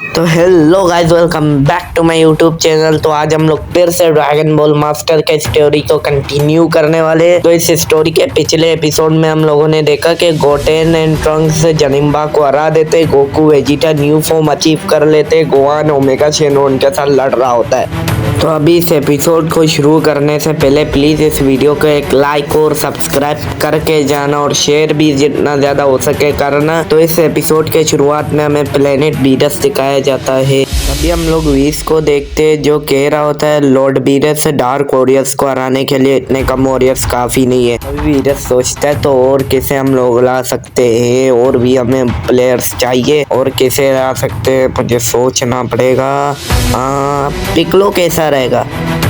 तो hello guys, welcome back to my YouTube channel. तो आज हम लोग फिर से ड्रैगन बॉल मास्टर के स्टोरी को कंटिन्यू करने वाले हैं। तो इस स्टोरी के पिछले एपिसोड में हम लोगों ने देखा कि गोटेन एंड ट्रंक्स जनिम्बा को हरा देते, Goku Vegeta new form achieve कर लेते, गोहान ओमेगा शेनरॉन के साथ लड़ रहा होता है। तो अभी इस एपिसोड को शुरू करने से पहले प्लीज इस वीडियो को एक लाइक और सब्सक्राइब करके जाना और शेयर भी जितना ज्यादा हो सके करना। तो इस एपिसोड के शुरुआत में हमें प्लेनेट बीरस दिखाया जाता है। अभी हम लोग वीस को देखते हैं जो कह रहा होता है लॉर्ड बीरस डार्क वॉरियर्स को हराने के लिए इतने कम वॉरियर्स काफी नहीं है। अभी बीरस सोचता है तो और किसे हम लोग ला सकते हैं, और भी हमें प्लेयर्स चाहिए, और किसे ला सकते हैं मुझे सोचना पड़ेगा। पिकलो कैसा रहेगा?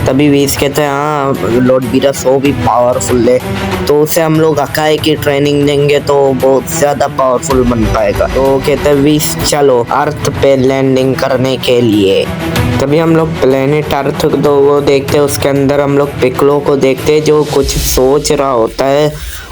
तभी वीस कहते हैं हाँ लॉर्ड बीरस वो भी पावरफुल है, तो उसे हम लोग अकाई की ट्रेनिंग देंगे तो बहुत ज्यादा पावरफुल बन पाएगा। तो कहते हैं वीस चलो अर्थ पे लैंडिंग करने के लिए। तभी हम लोग प्लेनेट अर्थ तो वो देखते हैं, उसके अंदर हम लोग पिकलो को देखते हैं जो कुछ सोच रहा होता है,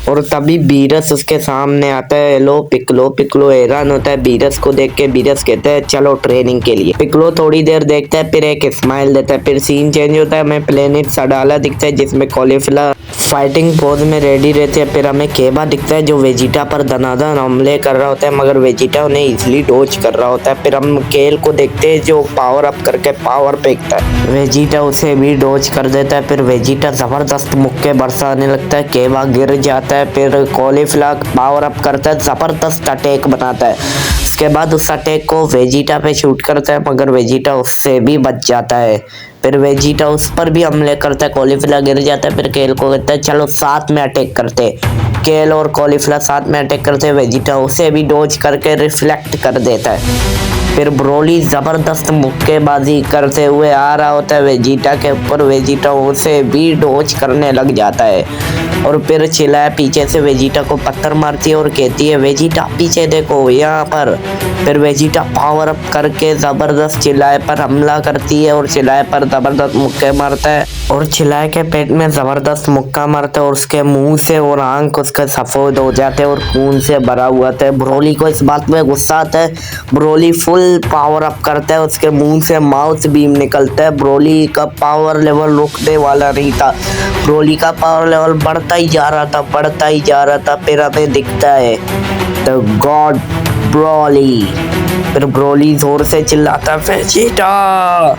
और तभी बीरस उसके सामने आता है। Hello Piccolo. पिकलो हैरान होता है बीरस को देख के। बीरस कहता है चलो ट्रेनिंग के लिए। पिकलो थोड़ी देर देखता है, फिर एक स्माइल देता है, फिर सीन चेंज होता है। हमें प्लेनेट सडाला दिखता है जिसमें कॉलीफ्लावर फाइटिंग पोज में रेडी रहते हैं। फिर हमें केबा दिखता है जो वेजिटा पर दनादन हमले कर रहा होता है, मगर वेजिटा उन्हें इजिली डोज कर रहा होता है। फिर हम केल को देखते हैं जो पावर अप करके पावर फेंकता है, वेजिटा उसे भी डोज कर देता है। फिर वेजिटा जबरदस्त मुक्के बरसाने लगता है, केबा गिर जाता है। फिर कॉलीफ्लावर पावर अप करता है, जबरदस्त अटैक बनाता है। उसके बाद उस अटैक को वेजिटा पे शूट करता है, मगर वेजिटा उससे भी बच जाता है। फिर वेजिटा उस पर भी हमले करता है, कॉलीफ्लावर गिर जाता है। फिर केल को कहता है चलो साथ में अटैक करते। केल और कॉलीफ्लावर साथ में अटैक करते हैं, वेजिटा उसे भी डोज करके रिफ्लेक्ट कर देता है। फिर ब्रोली जबरदस्त मुक्केबाजी करते हुए आ रहा होता है वेजिटा के ऊपर, वेजिटा उसे भी डोज करने लग जाता है। और फिर चिल्लाया पीछे से वेजिटा को पत्थर मारती है और कहती है वेजिटा पीछे देखो यहाँ पर। फिर वेजिटा पावर अप करके जबरदस्त चिल्लाए पर हमला करती है और चिल्लाए पर जबरदस्त मुक्के मारता है, और चिल्लाए के पेट में जबरदस्त मुक्का मारता है, और उसके मुंह से और आंख उसके सफेद हो जाते हैं और खून से भरा हुआ था। ब्रोली को इस बात में गुस्सा आता है। ब्रोली फुल पावर अप करता है, उसके मुंह से माउथ बीम निकलता है। ब्रोली का पावर लेवल रुकने वाला नहीं था, ब्रोली का पावर लेवल बढ़ता ही जा रहा था, बढ़ता ही जा रहा था। फिर हमें दिखता है द गॉड ब्रोली। फिर ब्रोली जोर से चिल्लाता है वेजिटा।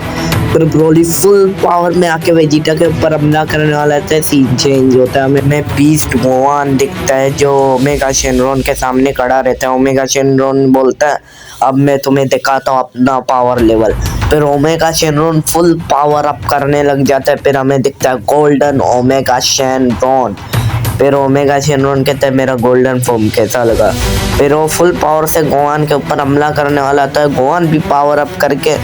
फिर ब्रोली फुल पावर में आके वेजिटा के ऊपर हमला करने वाला है। सीन चेंज होता है, हमें बीस्ट गोहान दिखता है जो ओमेगा शेनरॉन के सामने खड़ा रहता है। ओमेगा शेनरॉन बोलता है अब मैं तुम्हें दिखाता हूँ अपना पावर लेवल। फिर omega Shenron full power up करने लग जाता है। फिर हमें दिखता है गोल्डन ओमेगा शेनरॉन। फिर ओमेगा शेनरॉन कहता है मेरा गोल्डन फॉर्म कैसा लगा। फिर वो फुल पावर से गोहान के ऊपर हमला करने वाला था। गोहान भी पावर अप करके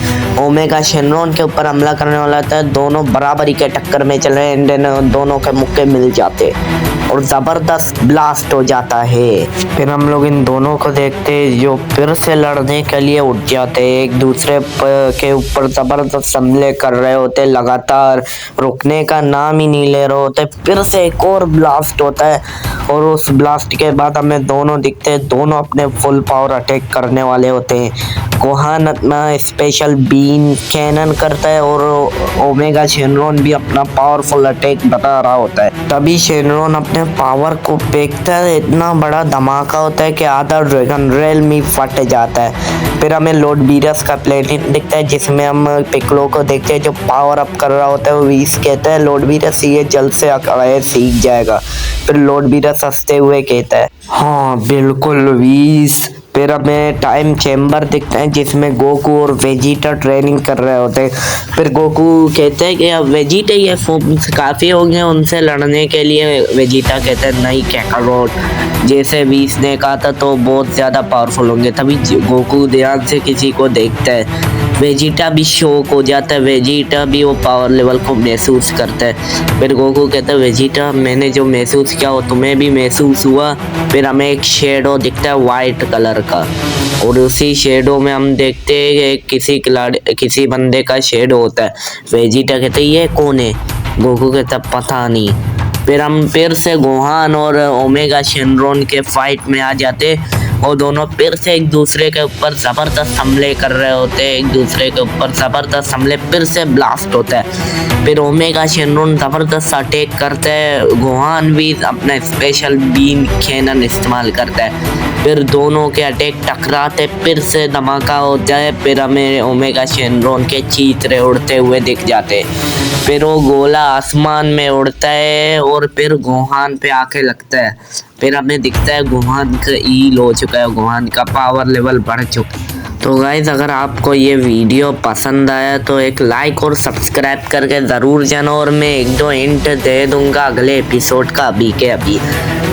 ओमेगा शेनरॉन के ऊपर हमला करने वाला था। दोनों बराबरी के टक्कर में चल रहे हैं, दोनों के मुक्के मिल जाते और जबरदस्त ब्लास्ट हो जाता है। फिर हम लोग इन दोनों को देखते हैं जो फिर से लड़ने के लिए उठ जाते हैं, एक दूसरे के ऊपर जबरदस्त हमले कर रहे होते, लगातार रुकने का नाम ही नहीं ले रहे होते। फिर से एक और ब्लास्ट होता है, और उस ब्लास्ट के बाद हमें दोनों दिखते हैं, दोनों अपने फुल पावर अटैक करने वाले होते हैं। गोहान अपना स्पेशल बीम कैनन करता है और ओमेगा शेनरॉन भी अपना पावरफुल अटैक बता रहा होता है। तभी शेनरॉन अपने पावर को फेंकता है, इतना बड़ा धमाका होता है कि आधा ड्रैगन रेल में फट जाता है। फिर हमें लॉर्ड बीरस का प्लेनेट दिखता है जिसमें हम पिकलो को देखते हैं जो पावर अप कर रहा होता है। वीस कहता है लॉर्ड बीरस ये जल्द से अकड़ाए सीख जाएगा। फिर लॉर्ड बीरस हंसते हुए कहता है हाँ बिल्कुल वीस। फिर हमें टाइम चेम्बर दिखता है जिसमें गोकू और वेजिटा ट्रेनिंग कर रहे होते हैं। फिर गोकू कहते हैं कि अब वेजिटा ये फॉर्म्स काफ़ी हो गए उनसे लड़ने के लिए। वेजिटा कहते हैं नहीं कैकारोट, जैसे वीस ने कहा था तो बहुत ज़्यादा पावरफुल होंगे। तभी गोकू ध्यान से किसी को देखता है, वेजिटा भी शॉक हो जाता है, वेजिटा भी वो पावर लेवल को महसूस करता है। फिर गोकू कहता है वेजिटा मैंने जो महसूस किया वो तुम्हें भी महसूस हुआ। फिर हमें एक शेडो दिखता है वाइट कलर का, और उसी शेडो में हम देखते हैं किसी बंदे का शेडो होता है। वेजिटा कहते ये कौन है? गोकू कहता पता नहीं। फिर हम फिर से गोहान और ओमेगा शेनरॉन के फाइट में आ जाते, वो दोनों फिर से एक दूसरे के ऊपर ज़बरदस्त हमले कर रहे होते हैं, एक दूसरे के ऊपर ज़बरदस्त हमले, फिर से ब्लास्ट होता है। फिर ओमेगा शेनरॉन ज़बरदस्त अटैक करते हैं, गोहान भी अपना स्पेशल बीम कैनन इस्तेमाल करता है। फिर दोनों के अटैक टकराते, फिर से धमाका होता है। फिर हमें ओमेगा शेनरॉन के चीथड़े उड़ते हुए दिख जाते। फिर वो गोला आसमान में उड़ता है और फिर गोहान पे आके लगता है। फिर हमें दिखता है गोहान का हील हो चुका है, गोहान का पावर लेवल बढ़ चुका है। तो गाइस अगर आपको ये वीडियो पसंद आया तो एक लाइक और सब्सक्राइब करके ज़रूर जाना, और मैं एक दो हिंट दे दूंगा अगले एपिसोड का अभी के अभी।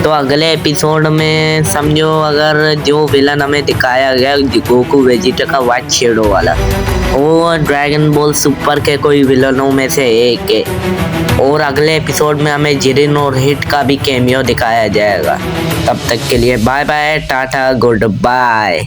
तो अगले एपिसोड में समझो अगर जो विलन हमें दिखाया गया गोकू वेजिटा का व्हाइट शेडो वाला, वो ड्रैगन बॉल सुपर के कोई विलनों में से एक है। और अगले एपिसोड में हमें जिरिन और हिट का भी कैमियो दिखाया जाएगा। तब तक के लिए bye bye, tata, good bye.